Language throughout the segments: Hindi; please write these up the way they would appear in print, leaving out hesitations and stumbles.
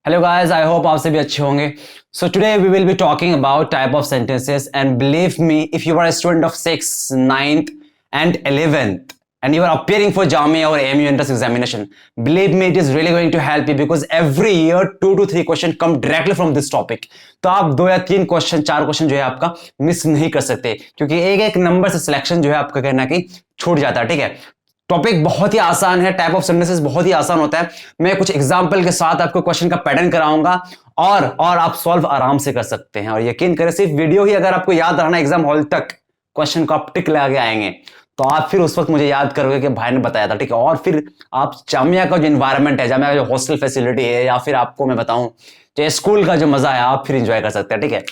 हेलो गाइस, आई होप आप सभी अच्छे होंगे। So today we will be talking about type of sentences and believe me, if you are a student of 6th, 9th and 11th and you are appearing for JAMIA or AMU entrance examination, believe me, it is really going to help you because every year 2 to 3 questions come directly from this topic. तो आप 2 या 3 क्वेश्चन, 4 क्वेश्चन जो है आपका मिस नहीं कर सकते, क्योंकि एक एक नंबर से सिलेक्शन जो है आपका कहना कि छूट जाता है। ठीक है, टॉपिक बहुत ही आसान है, टाइप ऑफ सेंटेंसेस बहुत ही आसान होता है। मैं कुछ एग्जांपल के साथ आपको क्वेश्चन का पैटर्न कराऊंगा और आप सॉल्व आराम से कर सकते हैं। और यकीन करें, सिर्फ वीडियो ही अगर आपको याद रहना एग्जाम हॉल तक, क्वेश्चन का आप टिक लगा के आएंगे तो आप फिर उस वक्त मुझे याद करोगे कि भाई ने बताया था। ठीक है, और फिर आप जामिया का जो इन्वायरमेंट है, जामिया का जो हॉस्टल फैसिलिटी है, या फिर आपको मैं बताऊं जो स्कूल का जो मजा है, आप फिर इंजॉय कर सकते हैं। ठीक है,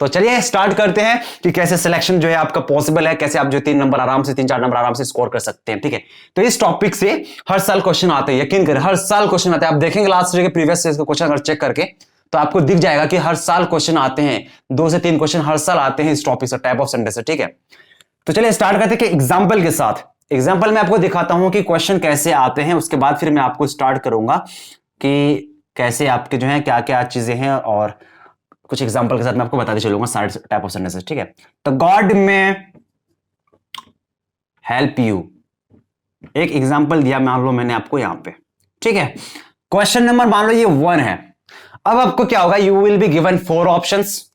तो चलिए स्टार्ट करते हैं कि कैसे सिलेक्शन जो है आपका पॉसिबल है, कैसे आप जो 3 नंबर आराम से, 3-4 नंबर आराम से स्कोर कर सकते हैं। ठीक है, तो इस टॉपिक से हर साल क्वेश्चन आते हैं, यकीन करें हर साल क्वेश्चन आते हैं। आप देखेंगे लास्ट ईयर के प्रीवियस ईयर के क्वेश्चन अगर चेक करके तो आपको दिख जाएगा कि हर साल क्वेश्चन आते हैं, 2 से 3 क्वेश्चन हर साल आते हैं इस टॉपिक से, टाइप ऑफ सेंटेंस से। ठीक है, तो चलिए स्टार्ट करते हैं कि एग्जाम्पल के साथ। एग्जाम्पल में आपको दिखाता हूं कि क्वेश्चन कैसे आते हैं, उसके बाद फिर मैं आपको स्टार्ट करूंगा कि कैसे आपके जो है क्या क्या चीजें हैं, और कुछ एग्जांपल के साथ मैं आपको बताते चलूंगा सारे टाइप ऑफ सेंटेंसेस। ठीक है, तो गॉड में हेल्प यू, एक एग्जांपल दिया मान लो मैंने आपको यहां पे। ठीक है, क्वेश्चन नंबर मान लो ये 1 है। अब आपको क्या होगा, you will be given 4 options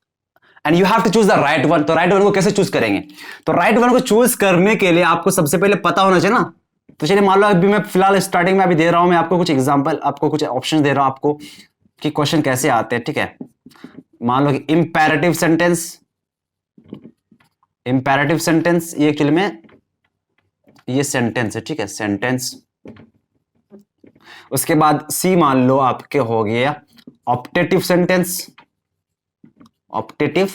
and you have to choose the right one. तो राइट वन को कैसे चूज करेंगे, तो राइट वन को चूज करने के लिए आपको सबसे पहले पता होना चाहिए ना। तो चलिए मान लो अभी मैं फिलहाल स्टार्टिंग में अभी दे रहा हूं, मैं आपको कुछ एग्जाम्पल, आपको कुछ ऑप्शन दे रहा हूं आपको कि क्वेश्चन कैसे आते हैं। ठीक है, मान लो कि इंपैरेटिव सेंटेंस, इंपैरेटिव सेंटेंस ये एक्चुअली में ये सेंटेंस है। ठीक है, सेंटेंस। उसके बाद सी मान लो आपके हो गया ऑप्टेटिव सेंटेंस, ऑप्टेटिव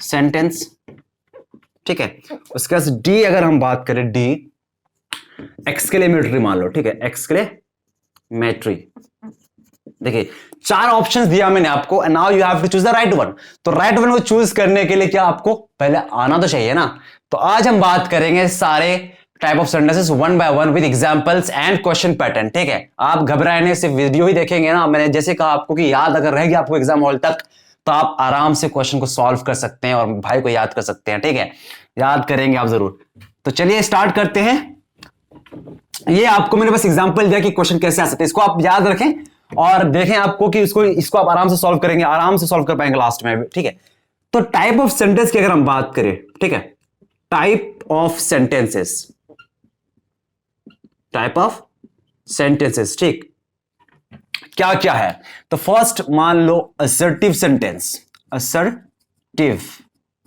सेंटेंस। ठीक है, उसके बाद डी अगर हम बात करें, डी एक्सक्लेमेटरी मान लो। ठीक है, एक्सक्लेमेटरी। देखिए 4 ऑप्शंस दिया मैंने आपको, and now you have to choose the right one. तो राइट वन को चूज करने के लिए क्या आपको पहले आना तो चाहिए ना। तो आज हम बात करेंगे सारे type of sentences 1 by 1 with examples and question pattern. ठीक है, आप घबराए नहीं, सिर्फ वीडियो ही देखेंगे ना। मैंने जैसे कहा आपको कि याद अगर रहेगी आपको एग्जाम हॉल तक तो आप आराम से क्वेश्चन को सॉल्व कर सकते हैं और भाई को याद कर सकते हैं। ठीक है, याद करेंगे आप जरूर। तो चलिए स्टार्ट करते हैं। ये आपको मैंने बस एग्जाम्पल दिया कि क्वेश्चन कैसे आ सकते हैं, इसको आप याद रखें और देखें आपको कि इसको आप आराम से सॉल्व करेंगे, आराम से सॉल्व कर पाएंगे लास्ट में। ठीक है, तो टाइप ऑफ सेंटेंस की अगर हम बात करें, ठीक है, type of sentences, type of sentences. ठीक, क्या क्या है, तो फर्स्ट मान लो असर्टिव सेंटेंस, असर्टिव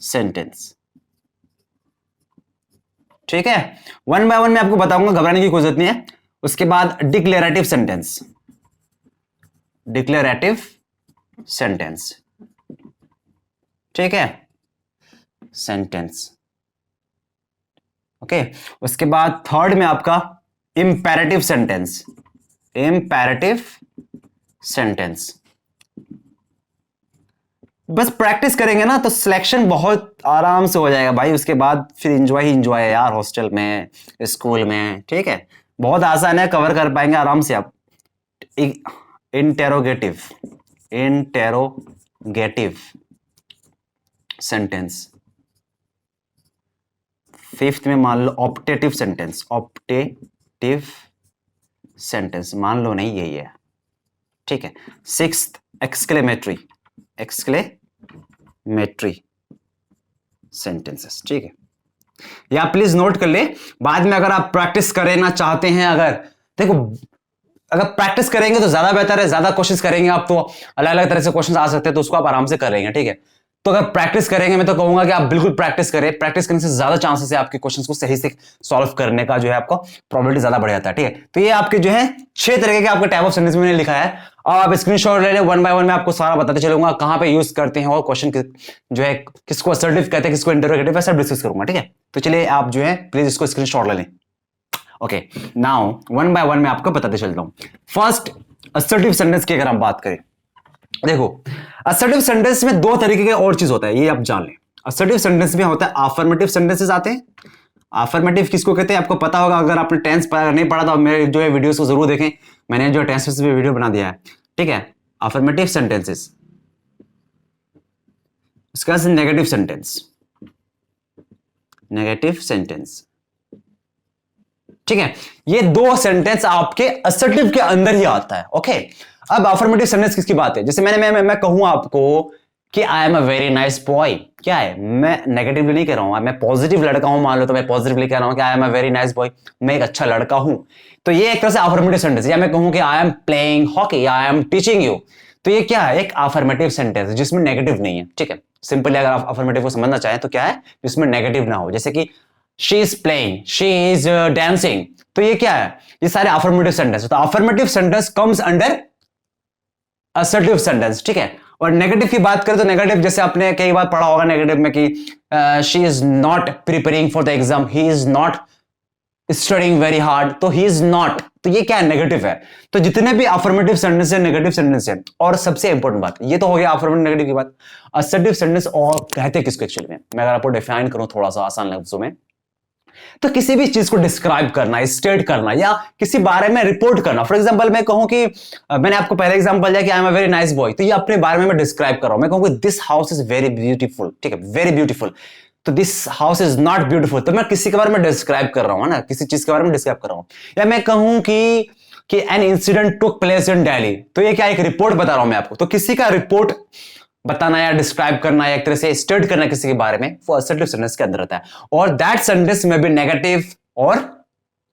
सेंटेंस। ठीक है, 1 बाय 1 मैं आपको बताऊंगा, घबराने की कोई जरूरत नहीं है। उसके बाद डिक्लेरेटिव सेंटेंस, डिक्लेरेटिव सेंटेंस। ठीक है, सेंटेंस। ओके, उसके बाद थर्ड में आपका इंपैरेटिव सेंटेंस, इंपैरेटिव सेंटेंस। बस प्रैक्टिस करेंगे ना तो सिलेक्शन बहुत आराम से हो जाएगा भाई। उसके बाद फिर एंजॉय ही एंजॉय है यार, हॉस्टल में, स्कूल में। ठीक है, बहुत आसान है, कवर कर पाएंगे आराम से आप। Interrogative, interrogative sentence. 5th में मान लो ऑप्टेटिव सेंटेंस, ऑप्टेटिव सेंटेंस मान लो नहीं यही है। ठीक है, 6th एक्सक्लेमेटरी, एक्सक्लेमेटरी सेंटेंसेस। ठीक है, या प्लीज नोट कर ले, बाद में अगर आप प्रैक्टिस करना चाहते हैं, अगर देखो अगर प्रैक्टिस करेंगे तो ज्यादा बेहतर है। ज्यादा कोशिश करेंगे आप तो अलग अलग तरह से क्वेश्चन आ सकते हैं, तो उसको आप आराम से करेंगे। ठीक है, तो अगर प्रैक्टिस करेंगे, मैं तो कहूंगा कि आप बिल्कुल प्रैक्टिस करें। प्रैक्टिस करने से ज्यादा चांसेस है आपके क्वेश्चंस को सही से सॉल्व करने का, जो है आपको प्रोबेबिलिटी ज्यादा बढ़ जाता है। ठीक है, तो ये आपके जो है 6 तरीके के आपके टाइप ऑफ सेंटेंस मैंने लिखा है, और आप स्क्रीनशॉट ले लें। 1 बाय 1 में आपको सारा बताते चलूंगा कहां पे यूज करते हैं, और क्वेश्चन जो है किसको असर्टिव कहते हैं, किसको इंटरोगेटिव, सब डिस्कस करूंगा। ठीक है, तो चलिए आप जो है प्लीज इसको स्क्रीनशॉट ले लें। ओके, नाउ 1 बाय 1 में आपको बताते चलता हूं। फर्स्ट असर्टिव सेंटेंस की अगर हम बात करें, देखो असर्टिव सेंटेंस में 2 तरीके के और चीज होता है, ये आप जान लें। असर्टिव सेंटेंस में होता है अफर्मेटिव सेंटेंसेस आते हैं। अफर्मेटिव किसको कहते हैं आपको पता होगा, अगर आपने टेंस नहीं पढ़ा तो मेरे जो है वीडियोस को जरूर देखें, मैंने जो टेंस पे वीडियो बना दिया है। ठीक है, अफर्मेटिव सेंटेंसेस, उसके बाद नेगेटिव सेंटेंस, नेगेटिव सेंटेंस। ठीक है, ये दो सेंटेंस आपके असर्टिव के अंदर ही आता है। ओके, अब अफर्मेटिव सेंटेंस किसकी बात है? जैसे मैं कहूं आपको कि I am a very nice boy, क्या है? मैं नेगेटिवली नहीं कह रहा हूं, मैं पॉजिटिव लड़का हूं, मान लो तो मैं पॉजिटिवली कह रहा हूं कि I am a very nice boy, मैं एक अच्छा लड़का हूं। तो ये एक तरह से अफर्मेटिव सेंटेंस। या मैं कहूं कि I am playing hockey, I am teaching you, तो ये क्या है? एक अफर्मेटिव सेंटेंस जिसमें नेगेटिव नहीं है। ठीक है, सिंपली अगर आप अफर्मेटिव को समझना चाहें तो क्या है, जिसमें नेगेटिव ना हो। जैसे कि she is playing, she is dancing, तो ये क्या है? ये सारे अफर्मेटिव सेंटेंस। तो affirmative sentence comes under assertive sentence. ठीक है, और नेगेटिव की बात करें तो नेगेटिव, जैसे आपने कई बार पढ़ा होगा नेगेटिव में कि she is not preparing for the exam, he is not studying very hard, तो ही इज नॉट, तो ये क्या है? नेगेटिव है। तो जितने भी अफर्मेटिव सेंटेंस है नेगेटिव सेंटेंस है। और सबसे इंपॉर्टेंट बात, ये तो हो गया अफर्मेटिव नेगेटिव की बात। असर्टिव सेंटेंस और कहते हैं किसको एक्चुअली में? मैं अगर आपको डिफाइन करूं थोड़ा सा आसान लफ्जों में, तो किसी भी चीज को डिस्क्राइब करना, स्टेट करना, या किसी बारे में रिपोर्ट करना। फॉर एग्जांपल मैं कहूं कि मैंने आपको पहले एग्जांपल दिया कि I am a very nice boy, तो ये अपने बारे में मैं डिस्क्राइब कर रहा हूं। मैं कहूं कि this house is very beautiful, ठीक है, वेरी ब्यूटीफुल, तो this house is not beautiful, तो मैं किसी के बारे में डिस्क्राइब कर रहा हूं ना, किसी चीज के बारे में डिस्क्राइब कर रहा हूं। या मैं कहूं कि an incident took place in Delhi, तो ये क्या? एक रिपोर्ट बता रहा हूं मैं आपको। तो किसी का रिपोर्ट बताना या डिस्क्राइब करना या एक तरह से स्टेट करना किसी के बारे में, वो असर्टिव सेंटेंस के अंदर रहता है। और दैट सेंटेंस में भी नेगेटिव और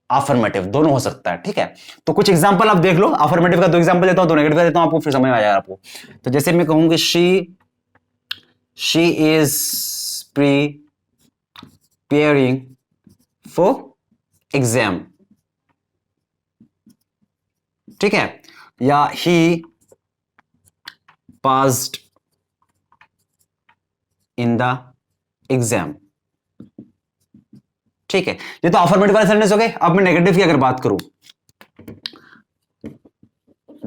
अफर्मेटिव दोनों हो सकता है। ठीक है, तो कुछ एग्जांपल आप देख लो। अफर्मेटिव का दो एग्जांपल देता हूं, दो नेगेटिव का देता हूं, आपको फिर समझ में आ जाएगा आपको। तो जैसे मैं कहूंगी she is preparing for exam, ठीक है, या ही पास्ड इन द एग्जाम। ठीक है, ये तो अफर्मेटिव वाले सेंटेंस हो गए। अब मैं नेगेटिव की अगर बात करूं,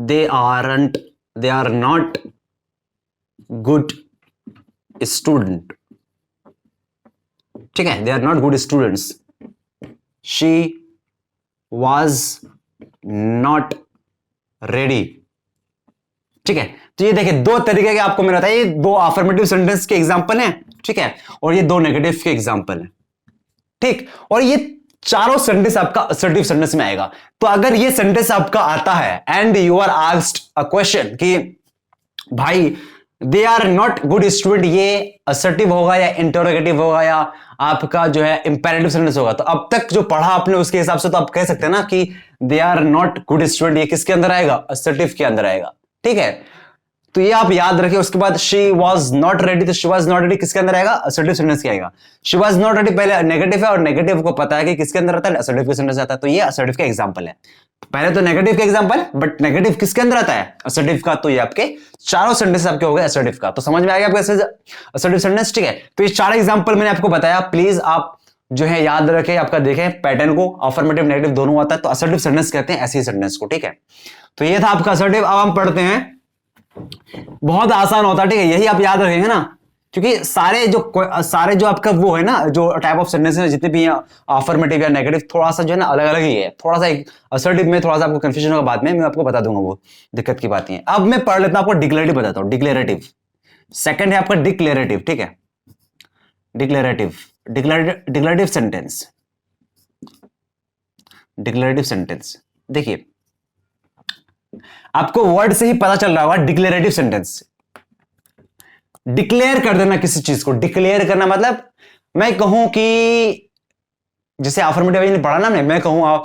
they are not good student, ठीक है, they are not good students, she was not ready. ठीक है, तो ये देखिए दो तरीके के आपको मिला था। ये दो अफर्मेटिव सेंटेंस के एग्जांपल हैं, ठीक है, और ये दो नेगेटिव के एग्जांपल हैं। ठीक, और ये चारों सेंटेंस आपका असर्टिव सेंटेंस में आएगा। तो अगर ये सेंटेंस आपका आता है and you are asked a question कि भाई they are not good student, ये असर्टिव होगा या इंटरोगेटिव होगा या आपका जो है इंपेरेटिव सेंटेंस होगा? तो अब तक जो पढ़ा आपने उसके हिसाब से तो आप कह सकते हैं ना कि they are not good student, ये किसके अंदर आएगा? असर्टिव के अंदर आएगा। ठीक है, तो ये आप याद रखिए। उसके बाद शी वॉज नॉट रेडी, तो शी वॉज नॉट रेडी किसके अंदर आएगा? असर्टिव सेंटेंस के आएगा। शी वॉज नॉट रेडी पहले नेगेटिव है, और नेगेटिव को पता है कि किसके अंदर आता है? असर्टिव के सेंटेंस आता है। तो ये असर्टिव का एग्जांपल है। पहले तो नेगेटिव का एग्जांपल, बट नेगेटिव किसके अंदर आता है? असर्टिव का। तो ये आपके चारों सेंटेंस आपके हो गए असर्टिव का। तो समझ में आ गया आपको असर्टिव सेंटेंस? ठीक है, तो ये चार एग्जांपल मैंने आपको बताया। प्लीज आप जो है याद रखें, आपका देखें पैटर्न को, अफर्मेटिव नेगेटिव दोनों आता है, तो असर्टिव सेंटेंस कहते हैं ऐसे सेंटेंस को। ठीक है, तो ये था आपका असर्टिव। अब हम पढ़ते हैं, बहुत आसान होता है, ठीक है, यही आप याद रखेंगे ना, क्योंकि सारे जो आपका वो है ना, जो टाइप ऑफ सेंटेंस है जितने भी अफर्मेटिव या नेगेटिव, थोड़ा सा जो है ना अलग अलग ही है। थोड़ा सा एक असर्टिव में थोड़ा सा आपको कंफ्यूजन होगा, बाद में मैं आपको बता दूंगा, वो दिक्कत की बात नहीं है। अब मैं पढ़ लेता हूं, आपको डिक्लेरेटिव बताता हूं। डिक्लेरेटिव सेकंड है आपका डिक्लेरेटिव। ठीक है, डिक्लेरेटिव सेंटेंस, डिक्लेरेटिव सेंटेंस देखिए आपको वर्ड से ही पता चल रहा होगा। डिक्लेरेटिव सेंटेंस, डिक्लेयर कर देना किसी चीज को। डिक्लेयर करना मतलब मैं कहूं कि जैसे अफर्मेटिव ने पढ़ा ना, मैं कहूं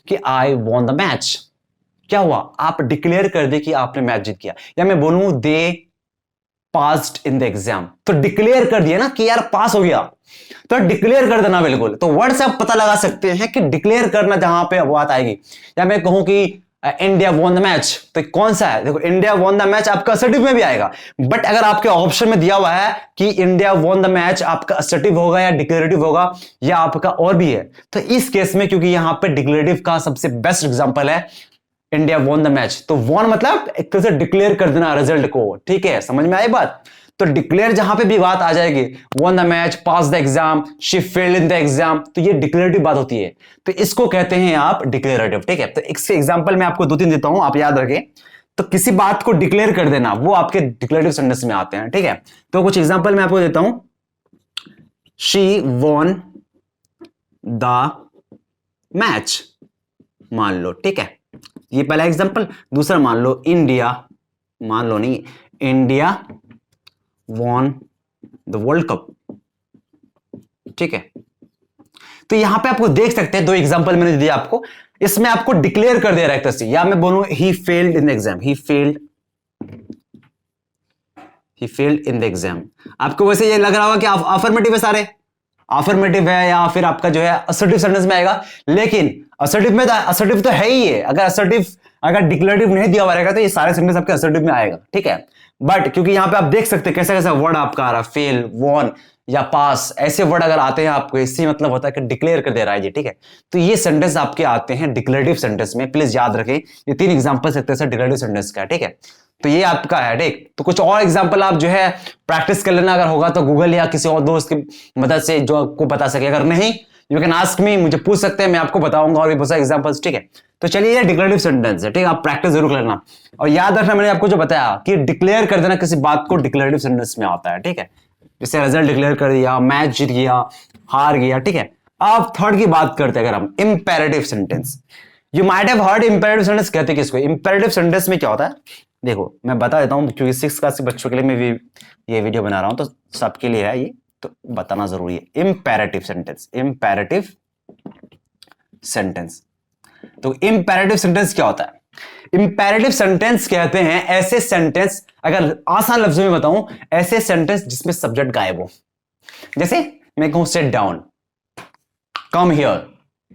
कि आई वॉन द मैच, क्या हुआ? आप डिक्लेयर कर दे कि आपने मैच जीत गया। या मैं बोलूं दे पास्ड इन द एग्जाम, तो डिक्लेयर कर दिया ना कि यार पास हो गया, तो डिक्लेयर कर देना बिल्कुल। तो वर्ड से आप पता लगा सकते हैं कि डिक्लेयर करना जहां पे बात आएगी। या मैं कहूं कि इंडिया वॉन द मैच, तो कौन सा है? देखो, इंडिया वॉन द मैच आपका असर्टिव में भी आएगा, बट अगर आपके ऑप्शन में दिया हुआ है कि इंडिया वॉन द मैच, आपका असर्टिव होगा या डिक्लेरेटिव होगा या आपका और भी है, तो इस केस में क्योंकि यहां पे डिक्लेरेटिव का सबसे बेस्ट एग्जांपल है इंडिया वॉन द मैच, तो वॉन मतलब एक तरह से डिक्लेयर कर देना रिजल्ट को। ठीक है, समझ में आई बात? तो डिक्लेयर जहां पे भी बात आ जाएगी, won the match, pass the exam, she failed in the exam, तो ये डिक्लेरेटिव बात होती है, तो इसको कहते हैं आप डिक्लेरेटिव। ठीक है, तो इसके एग्जांपल मैं आपको दो तीन देता हूं, आप याद रखें। तो किसी बात को डिक्लेयर कर देना, वो आपके डिक्लेरेटिव सेंटेंस में आते हैं, ठीक है। तो कुछ एग्जांपल मैं आपको देता हूं। शी वॉन द मैच, मान लो, ठीक है, ये पहला एग्जांपल। दूसरा मान लो इंडिया, मान लो नहीं, India won the world cup, ठीक है। तो यहां पे आपको देख सकते हैं, दो एग्जांपल मैंने दिया आपको, इसमें आपको डिक्लेयर कर दे रहा है एक तरह से, या मैं बोलूं he failed in the exam, he failed in the exam. आपको वैसे ये लग रहा होगा कि अफर्मेटिव है, सारे अफर्मेटिव है, या फिर आपका जो है असर्टिव सेंटेंस में आएगा, लेकिन असर्टिव में असर्टिव तो है ही है। अगर डिक्लेरेटिव नहीं दिया हुआ रहेगा तो ये सारे सेंटेंस आपके असर्टिव में आएगा, ठीक है। बट क्योंकि यहां पे आप देख सकते हैं कैसा कैसा वर्ड आपका आ रहा है, फेल, वॉन या पास, ऐसे वर्ड अगर आते हैं आपको, इससे मतलब होता है कि डिक्लेयर कर दे रहा है ये, ठीक है। तो ये सेंटेंस आपके आते हैं डिक्लेरेटिव सेंटेंस में, प्लीज याद रखें। ये 3 एग्जांपल सकते हैं डिक्लेरेटिव सेंटेंस का, ठीक है। तो ये आपका है, ठीक। तो कुछ और एग्जांपल आप जो है प्रैक्टिस कर लेना, अगर होगा तो गूगल या किसी और दोस्त की मदद से जो आपको बता सके, अगर नहीं यू कैन आस्क मी, मुझे पूछ सकते हैं, मैं आपको बताऊंगा और भी बहुत सारे एग्जांपल्स, ठीक है। तो चलिए, ये डिक्लेरेटिव सेंटेंस है, ठीक है, आप प्रैक्टिस जरूर करना। और याद रखना, मैंने आपको जो बताया कि डिक्लेयर कर देना किसी बात को डिक्लेरेटिव सेंटेंस में आता है, ठीक है। जैसे रिजल्ट डिक्लेयर कर दिया, मैच जीत गया, हार गया, ठीक है। अब थर्ड की बात करते हैं अगर हम, imperative sentence. You might have heard imperative sentence कहते हैं किसको। इंपेरेटिव सेंटेंस में क्या होता है, देखो मैं बता देता हूं, क्योंकि 6th क्लास के बच्चों के लिए मैं भी ये वीडियो बना रहा हूं, तो सबके लिए है ये, तो बताना जरूरी है। Imperative sentence, imperative sentence. तो इंपेरेटिव सेंटेंस क्या होता है? इंपेरेटिव सेंटेंस कहते हैं ऐसे सेंटेंस, अगर आसान लफ्जों में बताऊं, ऐसे सेंटेंस जिसमें सब्जेक्ट गायब हो। जैसे मैं कहूं sit down, come here,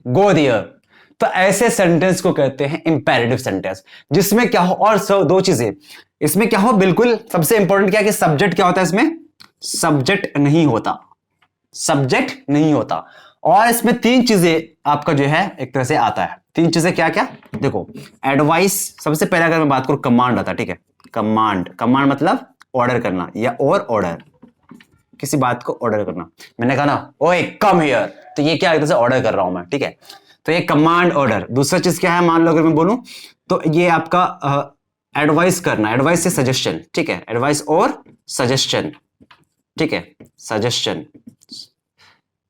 go there, तो ऐसे सेंटेंस को कहते हैं इंपेरेटिव सेंटेंस, जिसमें क्या हो, और दो चीजें इसमें क्या हो, बिल्कुल सबसे इंपॉर्टेंट क्या है कि सब्जेक्ट क्या होता है इसमें, सब्जेक्ट नहीं होता, सब्जेक्ट नहीं होता। और इसमें 3 चीजें आपका जो है एक तरह से आता है। 3 चीजें क्या क्या, देखो, एडवाइस, सबसे पहले अगर मैं बात करूं, कमांड आता है, ठीक है। कमांड, कमांड मतलब ऑर्डर करना, या और ऑर्डर, किसी बात को ऑर्डर करना। मैंने कहा ना, ओए कम हियर, तो ये क्या एक तरह से ऑर्डर कर रहा हूं मैं, ठीक है। तो ये कमांड ऑर्डर। दूसरा चीज क्या है, मान लो अगर मैं बोलूं, तो ये आपका एडवाइस करना, एडवाइस से सजेशन, ठीक है, एडवाइस और सजेशन, ठीक है, सजेशन।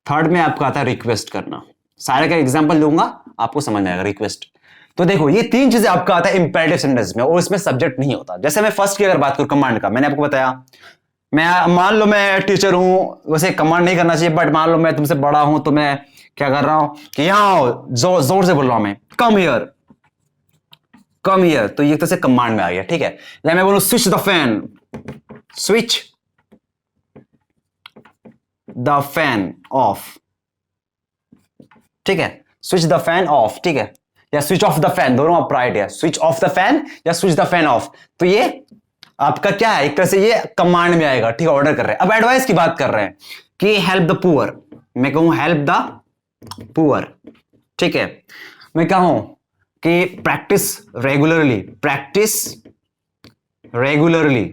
थर्ड में आपका आता है रिक्वेस्ट करना। सारे का एग्जांपल दूंगा, आपको समझ में आएगा। रिक्वेस्ट, तो देखो ये 3 चीजें आपका आता है इंपेरेटिव सेंटेंस में, और इसमें सब्जेक्ट नहीं होता। जैसे मैं फर्स्ट की अगर बात करूं, कमांड का, मैंने आपको बताया, मैं मान लो मैं टीचर हूं, वैसे कमांड नहीं करना चाहिए, बट मान लो मैं तुमसे बड़ा हूं, तो मैं क्या कर रहा हूं कि यहां जोर से बोल रहा हूं मैं, कम हियर, कम हियर, तो ये तरह से कमांड में आ गया, ठीक है। या मैं बोलूं switch the fan, switch the fan of, ठीक है, स्विच द फैन ऑफ, ठीक है, या स्विच ऑफ द फैन, दोनों आप राइट है, स्विच ऑफ द फैन या स्विच द फैन ऑफ। तो ये आपका क्या है, एक तरह से ये कमांड में आएगा, ठीक है, ऑर्डर कर रहे हैं। अब एडवाइस की बात कर रहे हैं कि हेल्प द पुअर, मैं कहूं हेल्प द पुअर, ठीक है। मैं कहूं कि प्रैक्टिस रेगुलरली, प्रैक्टिस रेगुलरली,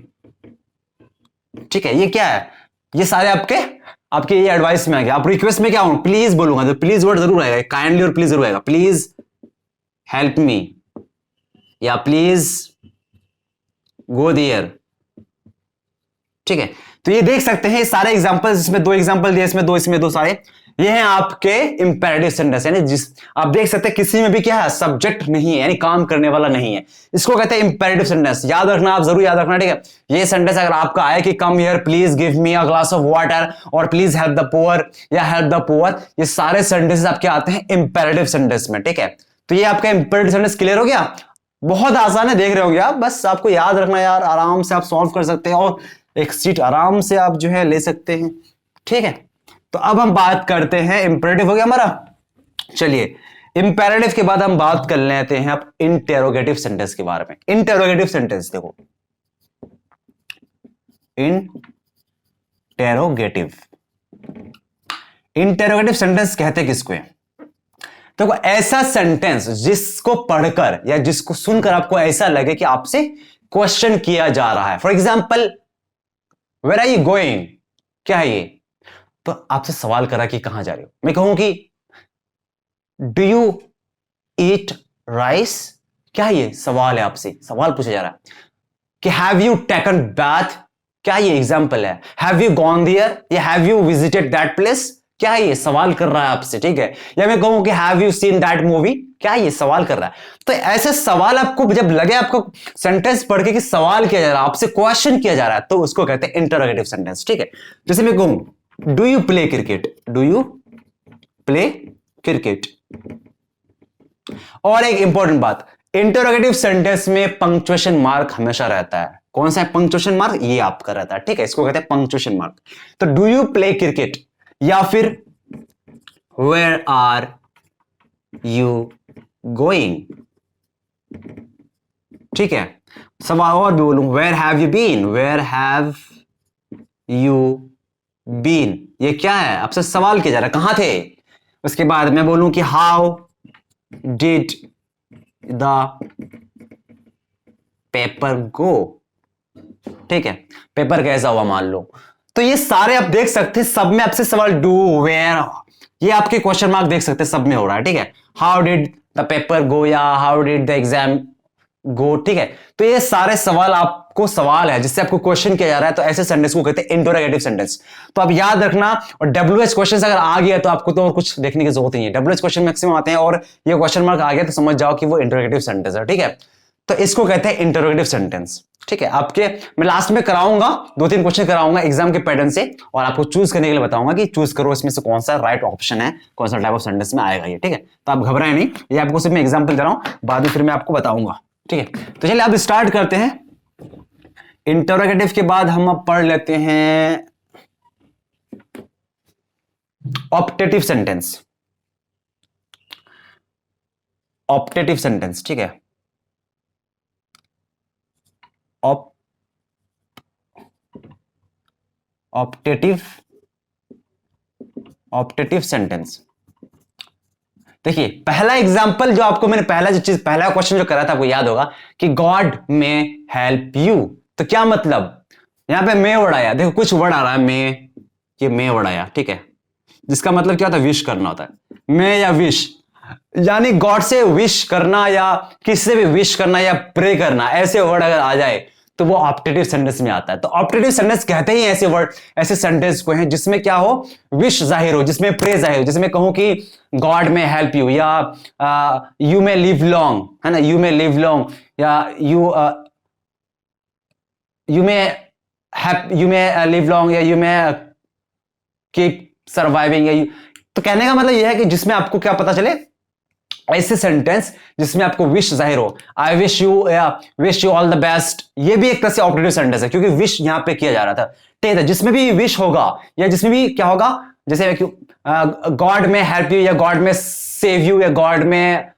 ठीक है। ये क्या है, ये सारे आपके ये एडवाइस में आ गया। आप रिक्वेस्ट में क्या हूं, प्लीज बोलूंगा, तो प्लीज वर्ड जरूर आएगा, काइंडली और प्लीज जरूर आएगा, प्लीज हेल्प मी, या प्लीज गो देयर, ठीक है। तो ये देख सकते हैं सारे एग्जांपल्स, इसमें 2 एग्जांपल दिए, इसमें दो सारे, ये हैं आपके इंपेरेटिव सेंटेंस, यानी जिस आप देख सकते हैं किसी में भी क्या है, सब्जेक्ट नहीं है, यानी काम करने वाला नहीं है, इसको कहते हैं इंपेरेटिव सेंटेंस। याद रखना, आप जरूर याद रखना, ठीक है। ये सेंटेंस अगर आपका आए कि come here, please give me a glass of water, और प्लीज हेल्प द पुअर या हेल्प द पुअर, ये सारे सेंटेंसेस आपके आते हैं इंपेरेटिव सेंटेंस में, ठीक है। तो ये आपका इंपेरेटिव सेंटेंस क्लियर हो गया। बहुत आसान है, देख रहे होंगे आप, बस आपको याद रखना यार, आराम से आप सॉल्व कर सकते हैं, और एक सीट आराम से आप जो है ले सकते हैं, ठीक है। तो अब हम बात करते हैं, इंपेरेटिव हो गया हमारा। चलिए, इंपेरेटिव के बाद हम बात कर लेते हैं अब इंटेरोगेटिव सेंटेंस के बारे में। इंटेरोगेटिव सेंटेंस देखो, इंटेरोगेटिव सेंटेंस कहते किसको है, तो ऐसा सेंटेंस जिसको पढ़कर या जिसको सुनकर आपको ऐसा लगे कि आपसे क्वेश्चन किया जा रहा है। For example, where are you going, क्या है ये, तो आपसे सवाल करा कि कहां जा रहे हो। मैं कहूं कि डू यू ईट राइस, क्या ये सवाल है, आपसे सवाल पूछा जा रहा है कि हैव यू टेकन बैथ, क्या ये एग्जाम्पल है। हैव यू गॉन देयर या have you visited that place, क्या ये सवाल कर रहा है आपसे, ठीक है। या मैं कहूं कि have you seen that movie, क्या ये सवाल कर रहा है। तो ऐसे सवाल आपको जब लगे आपको सेंटेंस पढ़ के कि सवाल किया जा रहा है, आपसे क्वेश्चन किया जा रहा है, तो उसको कहते हैं इंटरोगेटिव सेंटेंस, ठीक है। जैसे मैं कहूं do you play cricket, do you play cricket. और एक इंपॉर्टेंट बात, इंटरोगेटिव सेंटेंस में पंक्चुएशन मार्क हमेशा रहता है। कौन सा है पंक्चुएशन मार्क, ये आपका रहता है, ठीक है। इसको कहते हैं पंक्चुएशन मार्क। तो डू यू प्ले क्रिकेट या फिर वेयर आर यू गोइंग, ठीक है। सवाल और भी बोलूं, where have you been, where have you been, ये क्या है, आपसे सवाल किया जा रहा है कहां थे। उसके बाद मैं बोलूं कि हाउ डिड द पेपर गो, ठीक है। पेपर कैसा हुआ मान लो। तो ये सारे आप देख सकते हैं, सब में आपसे सवाल डू वेयर, ये आपके क्वेश्चन मार्क देख सकते हैं, सब में हो रहा है, ठीक है। हाउ डिड द पेपर गो या हाउ डिड द एग्जाम गो, ठीक है। तो ये सारे सवाल आपको सवाल है जिससे आपको क्वेश्चन किया जा रहा है, तो ऐसे सेंटेंस को कहते हैं इंटरोगेटिव सेंटेंस। तो आप याद रखना। और डब्ल्यूएच क्वेश्चन अगर आ गया तो आपको तो और कुछ देखने की जरूरत नहीं है, डब्ल्यूएच क्वेश्चन मैक्सिमम आते हैं और ये क्वेश्चन मार्क आ गया तो समझ जाओ कि वो इंटरोगेटिव सेंटेंस है, ठीक है। तो इसको कहते हैं इंटरोगेटिव सेंटेंस, ठीक है। आपके मैं लास्ट में कराऊंगा 2-3 क्वेश्चन कराऊंगा एग्जाम के पैटर्न से, और आपको चूज करने के लिए बताऊंगा कि चूज करो इसमें से कौन सा राइट ऑप्शन है, कौन सा टाइप ऑफ सेंटेंस में आएगा ये, ठीक है। तो आप घबराए नहीं, ये आपको सिर्फ मैं एग्जाम्पल दे रहा हूं, बाद में फिर मैं आपको बताऊंगा, ठीक है। तो चलिए अब स्टार्ट करते हैं। इंटरोगेटिव के बाद हम अब पढ़ लेते हैं ऑप्टेटिव सेंटेंस, ऑप्टेटिव सेंटेंस, ठीक है। ऑप्टेटिव ऑप्टेटिव सेंटेंस, देखिए पहला एग्जांपल जो आपको मैंने पहला क्वेश्चन जो करा था आपको याद होगा कि गॉड में हेल्प यू। तो क्या मतलब, यहां पे मे वर्ड आया, देखो कुछ वर्ड आ रहा है मे, ये मे वर्ड आया, ठीक है। जिसका मतलब क्या होता है, विश करना होता है, मे या विश, यानी गॉड से विश करना या किसी से भी विश करना या प्रे करना, ऐसे वर्ड अगर आ जाए तो वो ऑप्टेटिव सेंटेंस में आता है। तो ऑप्टेटिव सेंटेंस कहते ही ऐसे वर्ड, ऐसे सेंटेंस को हैं जिसमें क्या हो, विश जाहिर हो, जिसमें प्रे जाहिर हो। जैसे मैं कहूं कि गॉड में हेल्प यू, या यू मे लिव लॉन्ग, है ना, यू मे लिव लॉन्ग, या यू मे लिव लॉन्ग, या यू मे कीप सर्वाइविंग, या तो कहने का मतलब यह है कि जिसमें आपको क्या पता चले, ऐसे सेंटेंस जिसमें आपको विश जाहिर हो, I wish you all the best, ये भी एक तरह से ऑप्टेटिव सेंटेंस है क्योंकि विश यहां पे किया जा रहा था, ठीक है। जिसमें भी विश होगा या जिसमें भी क्या होगा, जैसे गॉड में हेल्प यू, या गॉड में सेव यू, या गॉड में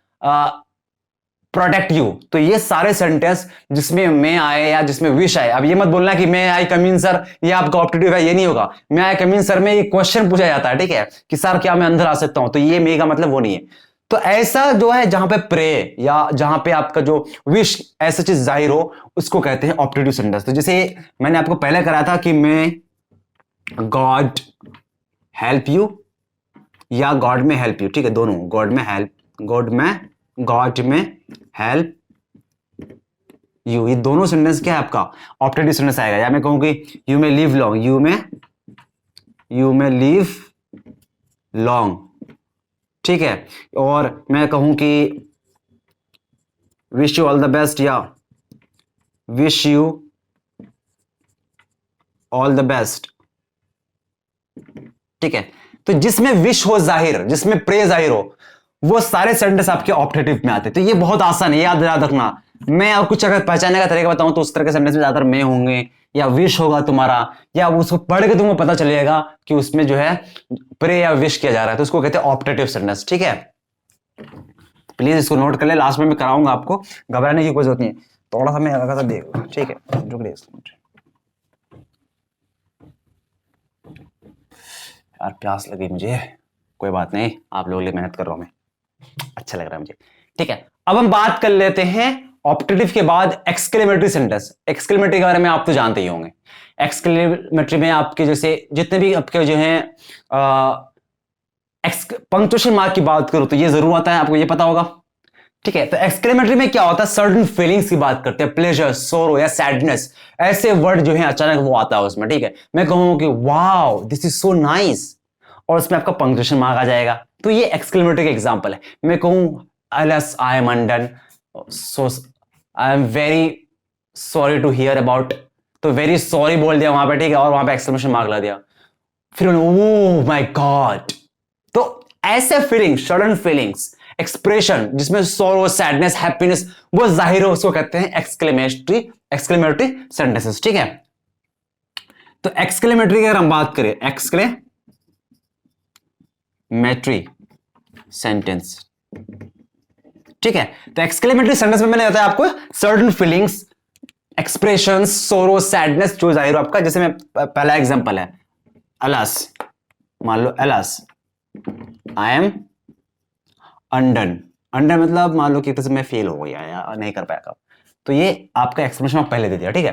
प्रोटेक्ट यू, तो ये सारे सेंटेंस जिसमें मैं आए या जिसमें विश आए। अब ये मत बोलना कि मैं आई कम इन सर, ये आपका ऑप्टेटिव है, ये नहीं होगा। मैं आई कम इन सर में ये क्वेश्चन पूछा जाता है, ठीक है, कि सर क्या मैं अंदर आ सकता हूं, तो ये मे का मतलब वो नहीं है। तो ऐसा जो है जहां पे प्रे या जहां पे आपका जो विश ऐसा चीज जाहिर हो, उसको कहते हैं ऑप्टेटिव सेंटेंस। तो जैसे मैंने आपको पहले कराया था कि मैं गॉड हेल्प यू या गॉड में हेल्प यू, ठीक है, दोनों, गॉड में हेल्प यू, ये दोनों सेंटेंस क्या है आपका ऑप्टेटिव सेंटेंस आएगा। या मैं कहूं कि you may live long, you may live long, ठीक है। और मैं कहूं कि wish you all the best, या wish you all the best, ठीक है। तो जिसमें विश हो जाहिर, जिसमें प्रे जाहिर हो, वो सारे सेंटेंस आपके ऑप्टेटिव में आते हैं। तो ये बहुत आसान है, याद रखना। मैं और कुछ अगर पहचानने का तरीका बताऊं तो उस तरह के सेंटेंस में ज्यादातर मैं होंगे या विश होगा तुम्हारा, या उसको पढ़ के तुमको पता चलेगा कि उसमें जो है प्रे या विश किया जा रहा है, तो उसको कहते हैं ऑप्टेटिव सेंटेंस, ठीक है। प्लीज इसको नोट कर ले, लास्ट में मैं कराऊंगा आपको, घबराने की कोई जरूरत नहीं है। थोड़ा सा मैं अलग सा देख, ठीक है, रुक ले यार, प्यास लगी मुझे, कोई बात नहीं, आप लोगों के लिए मेहनत कर रहा हूं मैं, अच्छा लग रहा है मुझे, ठीक है। अब हम बात कर लेते हैं ऑप्टेटिव के बाद एक्सक्लेमेटरी सेंटेंस। एक्सक्लेमेटरी के बारे में आप तो जानते ही होंगे। एक्सक्लेमेटरी में आपके जैसे जितने भी आपके जो हैं पंक्चुएशन मार्क की बात करो तो ये जरूर आता है, आपको ये पता होगा, ठीक है। तो एक्सक्लेमेटरी में क्या होता है, सर्टन फीलिंग्स की बात करते हैं, प्लेजर, सोरो या सैडनेस, ऐसे वर्ड जो है अचानक वो आता है उसमें। ठीक है, मैं कहूंगा कि wow this is so nice, और उसमें आपका पंक्चुएशन मार्क आ जाएगा। तो ये एक्सक्लेमेटरी का एग्जांपल है। मैं कहूं alas I am undone, so I am very sorry to hear about, तो वेरी सॉरी बोल दिया वहां पे, ठीक है, और वहां पे एक्सक्लेमेशन मार्क लगा दिया। फिर ओह माय गॉड। तो ऐसे फीलिंग्स, सडन फीलिंग्स, एक्सप्रेशन जिसमें सोरो, सैडनेस, हैप्पीनेस वो जाहिर हो, उसको कहते हैं एक्सक्लेमेटरी सेंटेंसेस। ठीक है, तो एक्सक्लेमेटरी की अगर हम बात करें, एक्सक्लेमेटरी सेंटेंस, ठीक है, तो एक्सक्लेमेटरी सेंटेंस में मैंने बताया आपको सर्टेन फीलिंग्स, एक्सप्रेशंस, सोरो, सैडनेस जो जाहिर हो आपका। जैसे मैं पहला एग्जांपल है अलास, मान लो अलास आई एम अनडन, अंडन मतलब मान लो कि तरह से मैं फेल हो गया या नहीं कर पाया, तो ये आपका एक्सप्रेशन आप पहले दे दिया। ठीक है,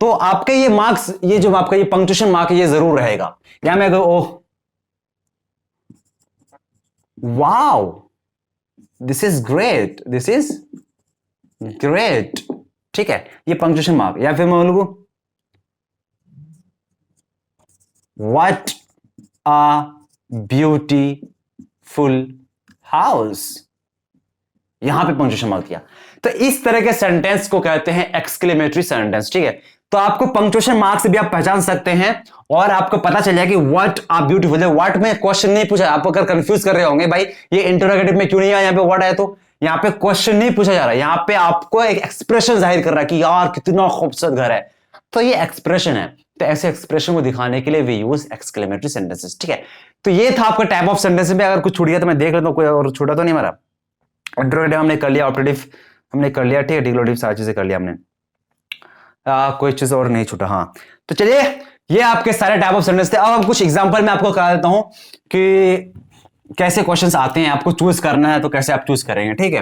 तो आपके ये मार्क्स, ये जो आपका ये पंक्चुएशन मार्क है ये जरूर रहेगा। या मैं oh wow this is great, this is great, ठीक है, ये पंक्चुएशन मार्क। या फिर मैं बोलूं व्हाट अ ब्यूटीफुल हाउस, यहां पे पंक्चुएशन मार्क दिया। तो इस तरह के सेंटेंस को कहते हैं एक्सक्लेमेटरी सेंटेंस। ठीक है, तो आपको पंक्चुएशन मार्क से भी आप पहचान सकते हैं और आपको पता चल जाएगा कि व्हाट आर ब्यूटीफुल। व्हाट में क्वेश्चन नहीं पूछा, आप अगर कंफ्यूज कर रहे होंगे भाई ये इंटरोगेटिव में क्यों नहीं आया, यहाँ पे व्हाट आया, तो यहाँ पे क्वेश्चन नहीं पूछा जा रहा है, यहाँ पे आपको एक एक्सप्रेशन जाहिर कर रहा है कि यार कितना खूबसूरत घर है, तो ये एक्सप्रेशन है। तो ऐसे एक्सप्रेशन को दिखाने के लिए वी यूज एक्सक्लेमेटरी सेंटेंसेस। ठीक है, तो ये था आपका टाइप ऑफ सेंटेंस में। अगर कुछ छूट गया तो मैं देख लेता हूं, कोई और छूटा तो नहीं हमारा। इंट्रोगेटिव हमने कर लिया, ऑपरेटिव हमने कर लिया, ठीक है, डिक्लेरेटिव सारी चीजें कर लिया हमने, कोई चीज और नहीं छूटा। हाँ, तो चलिए ये आपके सारे टाइप ऑफ सेंटेंस थे। अब हम कुछ एग्जांपल में आपको करा देता हूं कि कैसे क्वेश्चंस आते हैं, आपको चूज करना है तो कैसे आप चूज करेंगे। ठीक है,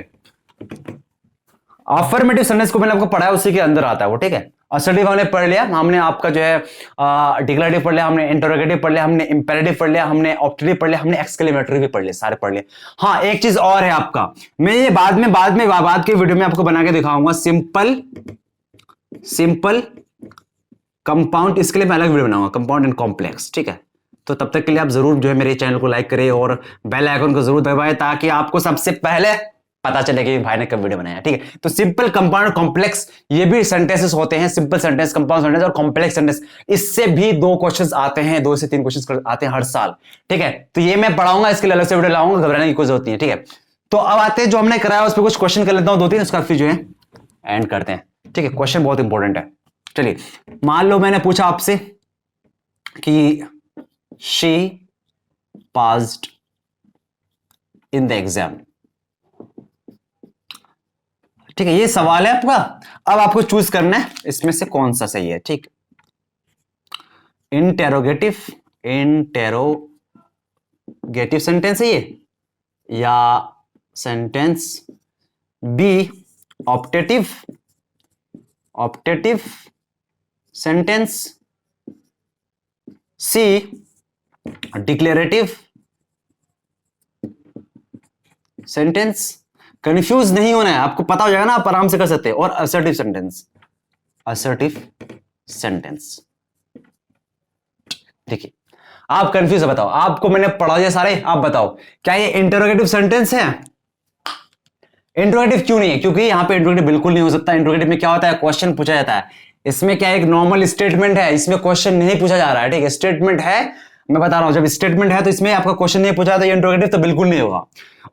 अफर्मेटिव सेंटेंस को मैंने आपको पढ़ाया, उसी के अंदर आता है वो। ठीक है, असर्टिव हमने पढ़ लिया, हमने आपका जो है डिक्लेरेटिव पढ़ लिया, हमने इंटरोगेटिव पढ़ लिया, हमने इंपेरेटिव पढ़ लिया, हमने ऑप्टेटिव पढ़ लिया, हमने एक्सक्लेमेटरी भी पढ़ लिया, सारे पढ़ लिए। हाँ, एक चीज और है आपका, मैं ये बाद के वीडियो में आपको बना के दिखाऊंगा, सिंपल कंपाउंड, इसके लिए मैं अलग वीडियो बनाऊंगा, कंपाउंड एंड कॉम्प्लेक्स। ठीक है, तो तब तक के लिए आप जरूर जो है मेरे चैनल को लाइक करें और बेल आइकन को जरूर दबाएं ताकि आपको सबसे पहले पता चले कि भाई ने कब वीडियो बनाया। ठीक है, तो सिंपल, कंपाउंड, कॉम्प्लेक्स ये भी सेंटेंसेस होते हैं, सिंपल सेंटेंस, कंपाउंड सेंटेंस और कॉम्प्लेक्स सेंटेंस। इससे भी 2 क्वेश्चंस आते हैं, 2 से 3 क्वेश्चंस आते हैं हर साल। ठीक है, तो ये मैं पढ़ाऊंगा, इसके लिए अलग से वीडियो लाऊंगा, घबराने की कोई जरूरत नहीं है। ठीक है, तो अब आते हैं जो हमने कराया उस पर कुछ क्वेश्चन कर लेता हूं 2-3, उसका फिर जो है एंड करते हैं। ठीक है, क्वेश्चन बहुत इंपॉर्टेंट है। चलिए, मान लो मैंने पूछा आपसे कि she passed in the exam. ठीक है, ये सवाल है आपका। अब आपको चूज करना है इसमें से कौन सा सही है। ठीक, इंटेरोगेटिव सेंटेंस है ये, या सेंटेंस बी ऑप्टेटिव सेंटेंस, सी डिक्लेरेटिव सेंटेंस। कंफ्यूज नहीं होना है, आपको पता हो जाएगा ना, आप आराम से कर सकते हैं। और असर्टिव सेंटेंस। देखिए, आप कंफ्यूज है, बताओ, आपको मैंने पढ़ा दिया सारे, आप बताओ क्या ये इंटरोगेटिव सेंटेंस है? इंटरोगेटिव क्यों नहीं है? क्योंकि यहां पे इंटरोगेटिव बिल्कुल नहीं हो सकता। इंटरोगेटिव में क्या होता है, क्वेश्चन पूछा जाता है। इसमें क्या एक नॉर्मल स्टेटमेंट है, इसमें क्वेश्चन नहीं पूछा जा रहा है। ठीक है, स्टेटमेंट है, मैं बता रहा हूं, जब स्टेटमेंट है तो इसमें आपका क्वेश्चन नहीं पूछा, तो ये इंटरोगेटिव तो बिल्कुल नहीं होगा।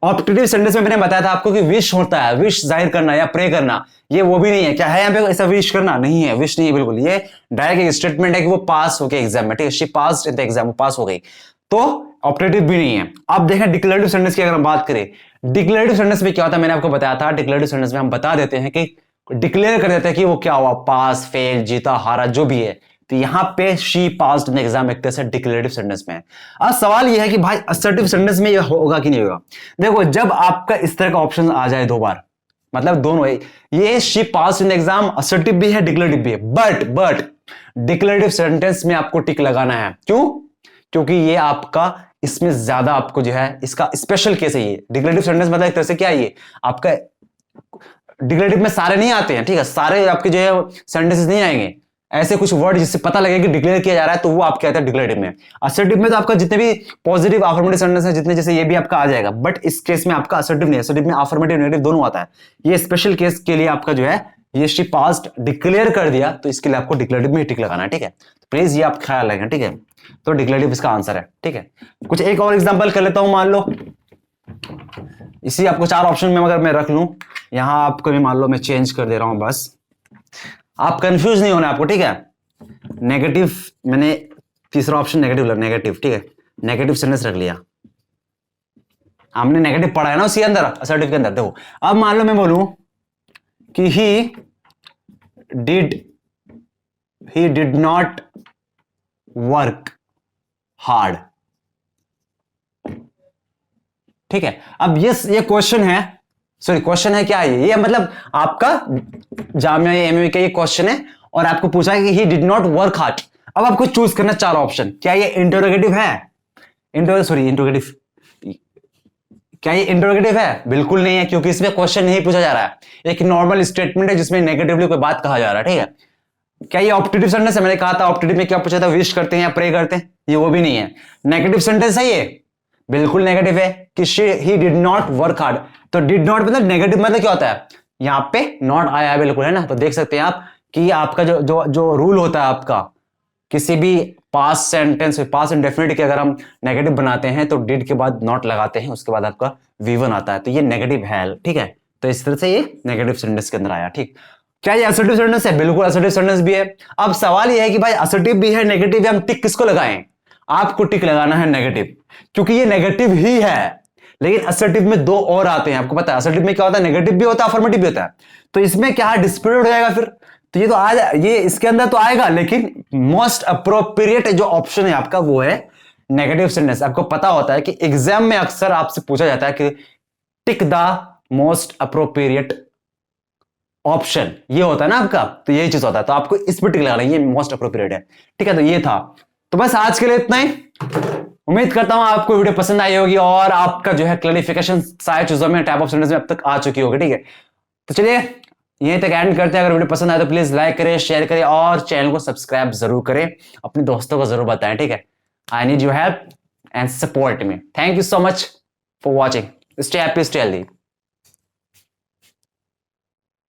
ऑप्टेटिव सेंटेंस में मैंने बताया था आपको कि विश होता है, विश जाहिर करना या प्रे करना, ये वो भी नहीं है। क्या है यहाँ पे ऐसा विश करना? नहीं है, विश नहीं है बिल्कुल। ये डायरेक्ट एक स्टेटमेंट है कि वो पास हो गए एग्जाम में। ठीक है, she passed in the exam, वो पास हो गई, तो ऑप्टेटिव भी नहीं है। अब देखें डिक्लेरेटिव सेंटेंस की अगर हम बात करें, डिक्लेरेटिव सेंटेंस में क्या होता है, मैंने आपको बताया था, डिक्लेरेटिव सेंटेंस में हम बता देते हैं कि डिक्लेयर कर देते हैं कि वो क्या हुआ, पास, फेल, जीता, हारा, जो भी है। तो यहां पे शी पास्ड इन एग्जाम एक तरह से डिक्लेरेटिव सेंटेंस में है। अब सवाल यह है कि भाई असर्टिव सेंटेंस में यह होगा कि नहीं होगा। देखो, जब आपका इस तरह का ऑप्शन आ जाए 2 बार, मतलब दोनों, ये she passed in exam assertive भी है, डिक्लेरेटिव भी है, बट डिक्लेरेटिव सेंटेंस में आपको टिक लगाना है। क्यों? क्योंकि ये आपका, इसमें ज्यादा आपको जो है, इसका स्पेशल केस है ये। डिक्लेरेटिव सेंटेंस मतलब एक तरह से क्या है, ये आपका डिक्लेरेटिव में सारे नहीं आते हैं, ठीक है, सारे आपके जो है सेंटेंसेस नहीं आएंगे, ऐसे कुछ वर्ड जिससे पता लगे कि डिक्लेयर किया जा रहा है, तो वो आपके आता है डिक्लेरेटिव में। असर्टिव में तो आपका जितने भी पॉजिटिव अफर्मेटिव सेंटेंस है जितने, जैसे ये भी आपका आ जाएगा, बट इस केस में आपका असर्टिव नहीं है, असर्टिव में अफर्मेटिव नेगेटिव दोनों आता है। ये स्पेशल केस के लिए आपका जो है ये शी पास्ट डिक्लेयर कर दिया, तो इसके लिए आपको डिक्लेरेटिव में टिक लगाना है, ठीक है। तो प्लीज ये आप ख्याल रखें, ठीक है। तो डिक्लेरेटिव इसका आंसर है, ठीक है। कुछ एक और एग्जांपल कर लेता हूं, मान लो इसी आपको 4 ऑप्शन में अगर मैं रख लूं, यहां आपको भी मान लो मैं चेंज कर दे रहा हूं, बस आप कंफ्यूज नहीं होना आपको, ठीक है। नेगेटिव, मैंने तीसरा ऑप्शन नेगेटिव, नेगेटिव, ठीक है, नेगेटिव सेंटेंस रख लिया। हमने नेगेटिव पढ़ा है ना उसके अंदर, असर्टिव के अंदर। देखो अब मान लो मैं बोलूं कि he did not work hard, ठीक है। अब ये क्वेश्चन है, सॉरी क्वेश्चन है क्या है ये मतलब आपका जामिया एमए का ये क्वेश्चन है, और आपको पूछा है कि he did not work hard. अब आपको चूज करना 4 ऑप्शन। क्या ये इंटरोगेटिव है? इंटरोगेटिव, क्या ये इंटरोगेटिव है? बिल्कुल नहीं है, क्योंकि इसमें क्वेश्चन नहीं पूछा जा रहा है, एक नॉर्मल स्टेटमेंट है जिसमें नेगेटिवली कोई बात कहा जा रहा है, ठीक है। क्या ये ऑप्टेटिव सेंटेंस है? मैंने कहा था ऑप्टेटिव में क्या पूछा था, विश करते हैं या प्रे करते हैं, ये वो भी नहीं है। नेगेटिव सेंटेंस है ये, बिल्कुल नेगेटिव है कि he did not work hard. तो डिड नॉट मतलब नेगेटिव मतलब क्या होता है, यहां पे नॉट आया बिल्कुल, है ना। तो देख सकते हैं आप कि आपका जो रूल होता है आपका किसी भी पास्ट सेंटेंस, पास्ट इंडेफिनिट के अगर हम नेगेटिव बनाते हैं तो डिड के बाद नॉट लगाते हैं, उसके बाद आपका V1 आता है, तो ये नेगेटिव है, ठीक है। तो इस तरह से ये नेगेटिव सेंटेंस के अंदर आया, ठीक। क्या ये असर्टिव सेंटेंस है? बिल्कुल असर्टिव सेंटेंस भी है। अब सवाल ये है कि भाई असर्टिव भी है, नेगेटिव भी, हम टिक किसको लगाएं? आपको टिक लगाना है नेगेटिव, क्योंकि ये नेगेटिव ही है। लेकिन असर्टिव में 2 और आते हैं, आपको पता है असर्टिव में क्या होता है, नेगेटिव भी होता है, अफर्मेटिव भी होता है। तो इसमें क्या डिस्प्यूटेड हो जाएगा फिर, तो ये तो आ ये इसके अंदर तो आएगा, लेकिन मोस्ट अप्रोप्रिएट जो ऑप्शन है आपका वो है नेगेटिव सेंटेंस। आपको पता होता है कि एग्जाम में अक्सर आपसे पूछा जाता है कि tick the most appropriate option, ये होता है ना आपका, तो यही चीज होता है, तो आपको इस पर टिक लगाना, ये मोस्ट अप्रोप्रिएट है, ठीक है। तो ये था, तो बस आज के लिए इतना ही। उम्मीद करता हूं आपको वीडियो पसंद आई होगी और आपका जो है क्लैरिफिकेशन सारी चीजों में, टाइप ऑफ सेंटेंस में अब तक आ चुकी होगी, ठीक है। तो चलिए यहीं तक एंड करते हैं। अगर वीडियो पसंद आए तो प्लीज लाइक करें, शेयर करें और चैनल को सब्सक्राइब जरूर करें, अपने दोस्तों को जरूर बताएं, ठीक है। I need your help and support me. Thank you so much for watching. Stay happy, stay healthy.